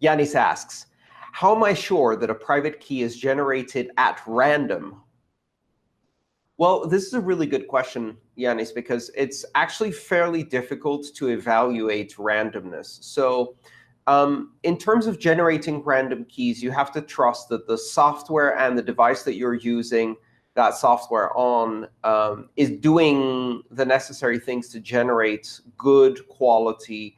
Yanis asks, how am I sure that a private key is generated at random? Well, this is a really good question, Yanis, because it's actually fairly difficult to evaluate randomness. So in terms of generating random keys, you have to trust that the software and the device that you're using that software on is doing the necessary things to generate good quality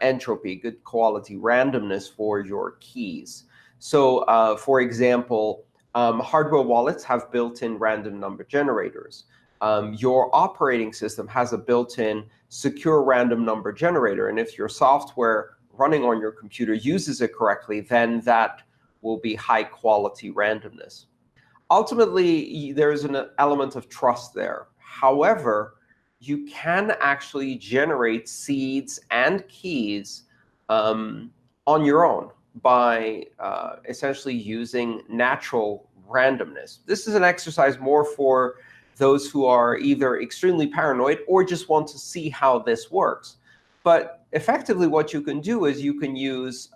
entropy, good quality randomness for your keys. So for example, hardware wallets have built-in random number generators. Your operating system has a built-in secure random number generator. And if your software running on your computer uses it correctly, then that will be high-quality randomness. Ultimately, there's an element of trust there. However, you can actually generate seeds and keys on your own by essentially using natural randomness. This is an exercise more for those who are either extremely paranoid or just want to see how this works. But effectively, what you can do is you can use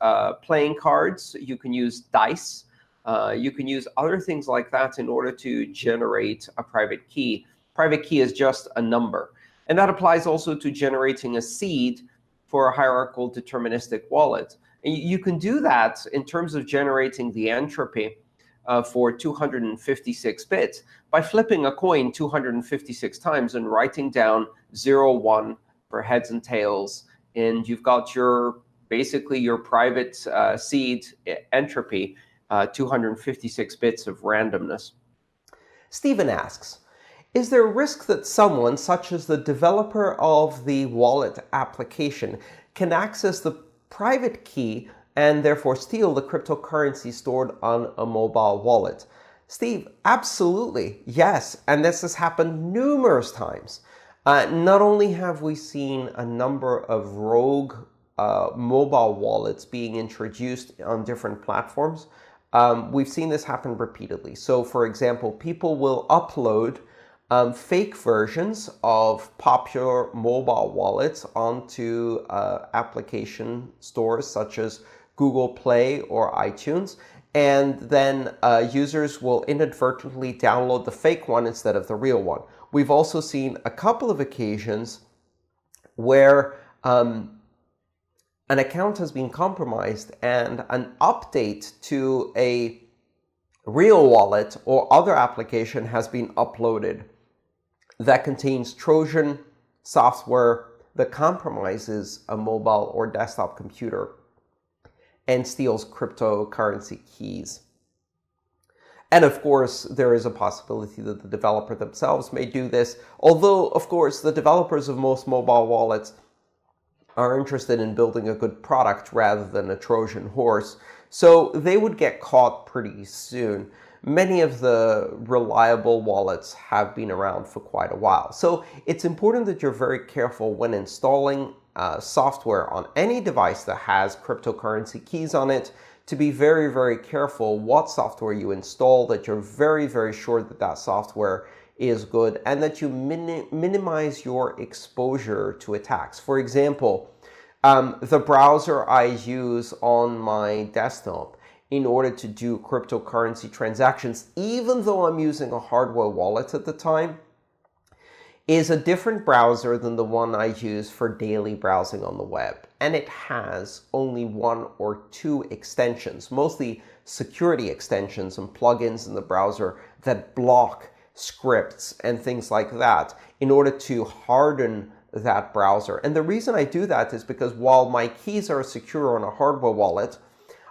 playing cards, you can use dice, you can use other things like that in order to generate a private key. Private key is just a number. And that applies also to generating a seed for a hierarchical deterministic wallet. And you can do that in terms of generating the entropy for 256 bits by flipping a coin 256 times and writing down 0, 1 for heads and tails. And you've got your basically your private seed entropy, 256 bits of randomness. Stephen asks, is there a risk that someone, such as the developer of the wallet application, can access the private key and therefore steal the cryptocurrency stored on a mobile wallet? Steve, absolutely, yes. And this has happened numerous times. Not only have we seen a number of rogue mobile wallets being introduced on different platforms, we've seen this happen repeatedly. So, for example, people will upload fake versions of popular mobile wallets onto application stores such as Google Play or iTunes, and then users will inadvertently download the fake one instead of the real one. We've also seen a couple of occasions where an account has been compromised and an update to a real wallet or other application has been uploaded that contains Trojan software that compromises a mobile or desktop computer and steals cryptocurrency keys. And of course, there is a possibility that the developer themselves may do this, although, of course, the developers of most mobile wallets are interested in building a good product rather than a Trojan horse, so they would get caught pretty soon. Many of the reliable wallets have been around for quite a while. So it's important that you're very careful when installing software on any device that has cryptocurrency keys on it, to be very, very careful what software you install, that you're very, very sure that that software is good, and that you minimize your exposure to attacks. For example, the browser I use on my desktop in order to do cryptocurrency transactions, even though I'm using a hardware wallet at the time, is a different browser than the one I use for daily browsing on the web. And it has only 1 or 2 extensions, mostly security extensions and plugins in the browser that block scripts and things like that in order to harden that browser. And the reason I do that is because while my keys are secure on a hardware wallet,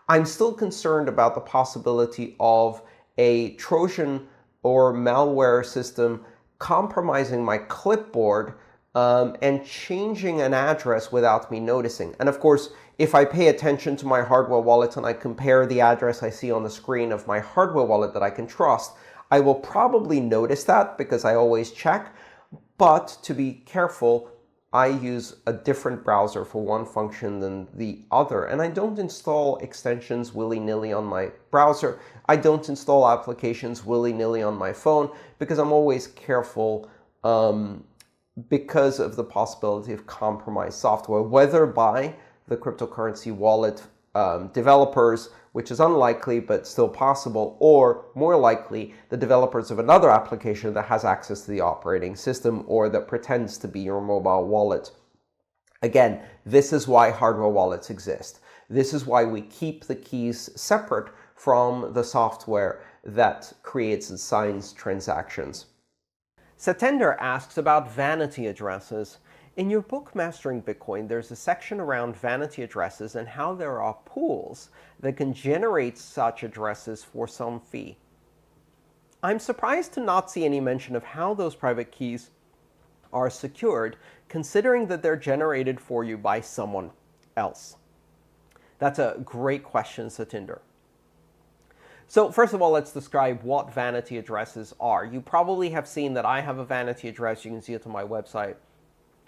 I'm still concerned about the possibility of a Trojan or malware system compromising my clipboard and changing an address without me noticing. And of course, if I pay attention to my hardware wallet and I compare the address I see on the screen of my hardware wallet that I can trust, I will probably notice that because I always check. But to be careful, I use a different browser for one function than the other. And I don't install extensions willy-nilly on my browser. I don't install applications willy-nilly on my phone because I'm always careful because of the possibility of compromised software, whether by the cryptocurrency wallet developers, which is unlikely but still possible, or more likely, the developers of another application that has access to the operating system or that pretends to be your mobile wallet. Again, this is why hardware wallets exist. This is why we keep the keys separate from the software that creates and signs transactions. Satender asks about vanity addresses. In your book, Mastering Bitcoin, there's a section around vanity addresses and how there are pools that can generate such addresses for some fee. I'm surprised to not see any mention of how those private keys are secured, considering that they're generated for you by someone else. That's a great question, Satinder. So first of all, let's describe what vanity addresses are. You probably have seen that I have a vanity address. You can see it on my website.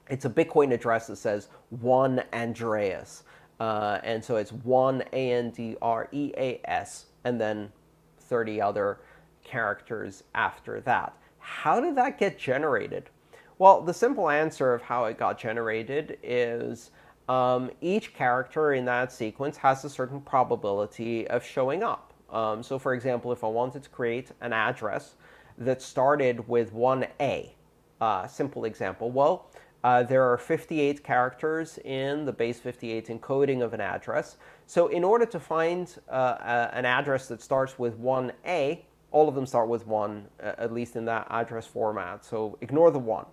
It's a Bitcoin address that says 1 Andreas. And so it's 1 Andreas and then 30 other characters after that. How did that get generated? Well, the simple answer of how it got generated is each character in that sequence has a certain probability of showing up. So for example, if I wanted to create an address that started with 1A, simple example, well, there are 58 characters in the base 58 encoding of an address. So in order to find an address that starts with 1A, all of them start with 1, at least in that address format. So ignore the 1.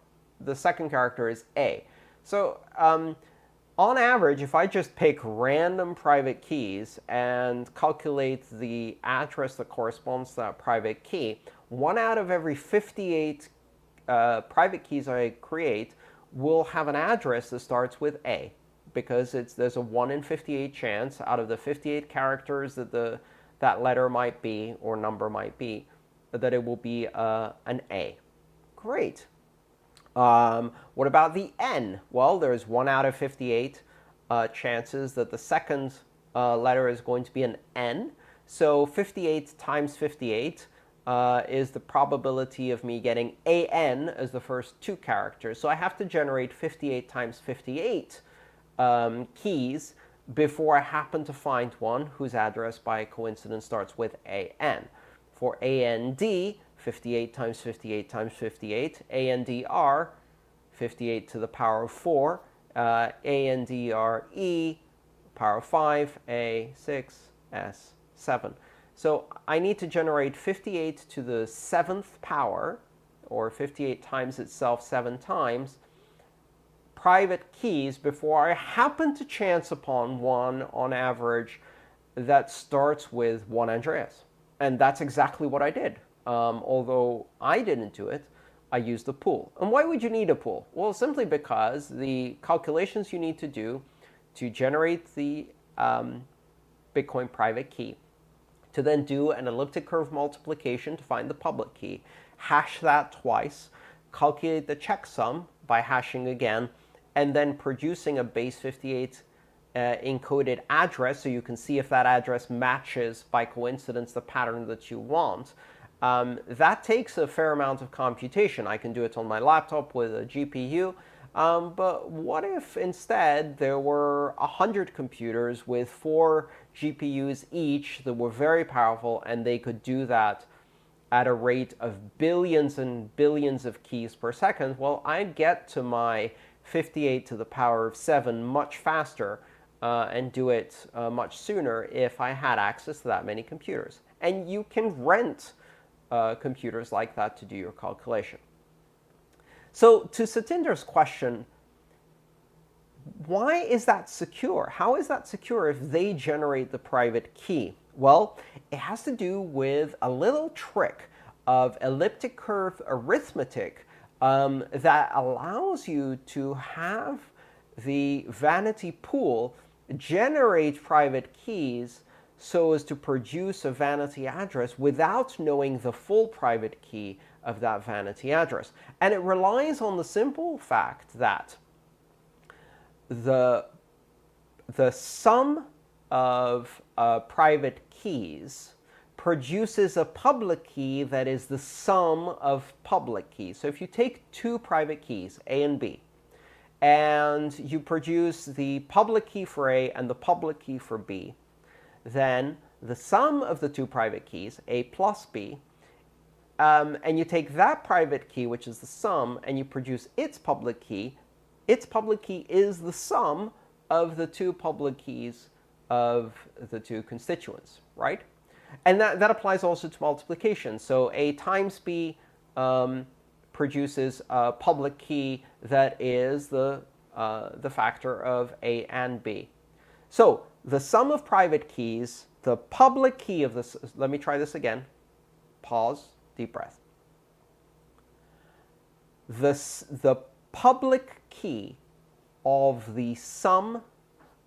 The second character is A. So on average, if I just pick random private keys and calculate the address that corresponds to that private key, 1 out of every 58 private keys I create will have an address that starts with A, because there's a 1 in 58 chance out of the 58 characters that that letter might be or number might be, that it will be an A. Great. What about the N? Well, there's 1 out of 58 chances that the second letter is going to be an N. So 58 times 58 is the probability of me getting AN as the first 2 characters. So I have to generate 58 times 58 keys before I happen to find one whose address by coincidence starts with AN. For AND, 58 times 58 times 58, ANDR, 58 to the power of 4, ANDRE, power of 5, A6, S7. So I need to generate 58 to the 7th power, or 58 times itself 7 times, private keys before I happen to chance upon one on average that starts with 1 Andreas. And that's exactly what I did. Although I didn't do it, I used a pool. And why would you need a pool? Well, simply because the calculations you need to do to generate the Bitcoin private key, to then do an elliptic curve multiplication to find the public key, hash that twice, calculate the checksum by hashing again, and then producing a base 58 encoded address so you can see if that address matches by coincidence the pattern that you want. That takes a fair amount of computation. I can do it on my laptop with a GPU, but what if instead there were 100 computers with 4 GPUs each that were very powerful, and they could do that at a rate of billions and billions of keys per second? Well, I'd get to my 58 to the power of 7 much faster and do it much sooner if I had access to that many computers. And you can rent computers like that to do your calculation. So to Satinder's question, why is that secure? How is that secure if they generate the private key? Well, it has to do with a little trick of elliptic curve arithmetic that allows you to have the vanity pool generate private keys so as to produce a vanity address without knowing the full private key of that vanity address. And it relies on the simple fact that the sum of private keys produces a public key that is the sum of public keys. So if you take 2 private keys, A and B, and you produce the public key for A and the public key for B, then the sum of the two private keys, A plus B, and you take that private key, which is the sum, and you produce its public key. Its public key is the sum of the two public keys of the two constituents, right? And that applies also to multiplication. So A times B produces a public key that is the factor of A and B. So the sum of private keys, the public key of this, let me try this again. Pause, deep breath. The public key of the sum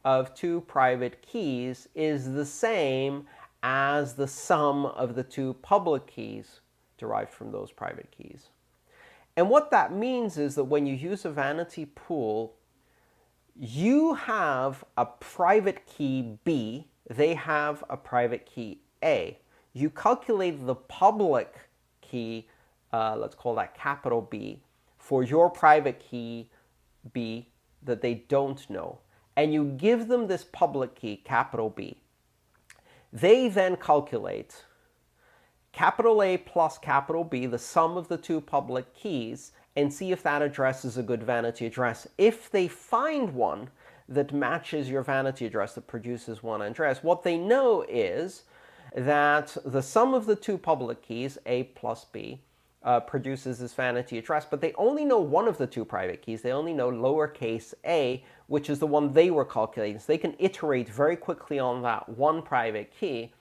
of two private keys is the same as the sum of the two public keys derived from those private keys. And what that means is that when you use a vanity pool, you have a private key B, they have a private key A. You calculate the public key, let's call that capital B, for your private key B that they don't know. And you give them this public key, capital B. They then calculate capital A plus capital B, the sum of the two public keys, and see if that address is a good vanity address. If they find one that matches your vanity address, that produces one address, what they know is that the sum of the two public keys, A plus B, produces this vanity address, but they only know one of the two private keys. They only know lowercase a, which is the one they were calculating. So they can iterate very quickly on that one private key,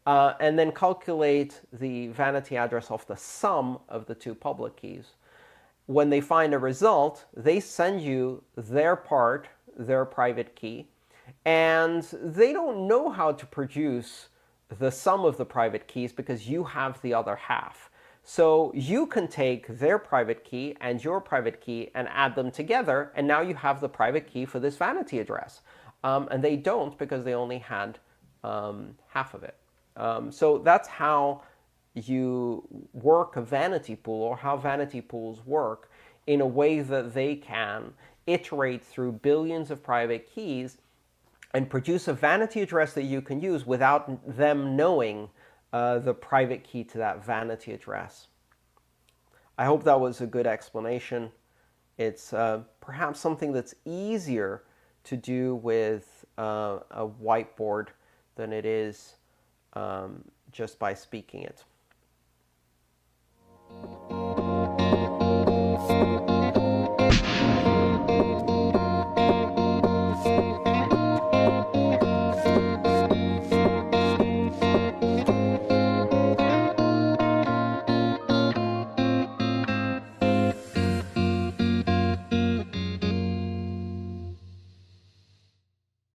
and then calculate the vanity address of the sum of the two public keys. When they find a result, they send you their part, their private key, and they don't know how to produce the sum of the private keys because you have the other half. So you can take their private key and your private key and add them together, and now you have the private key for this vanity address. And they don't because they only had half of it. So that's how you work a vanity pool, or how vanity pools work, in a way that they can iterate through billions of private keys and produce a vanity address that you can use without them knowing the private key to that vanity address. I hope that was a good explanation. It's perhaps something that's easier to do with a whiteboard than it is just by speaking it.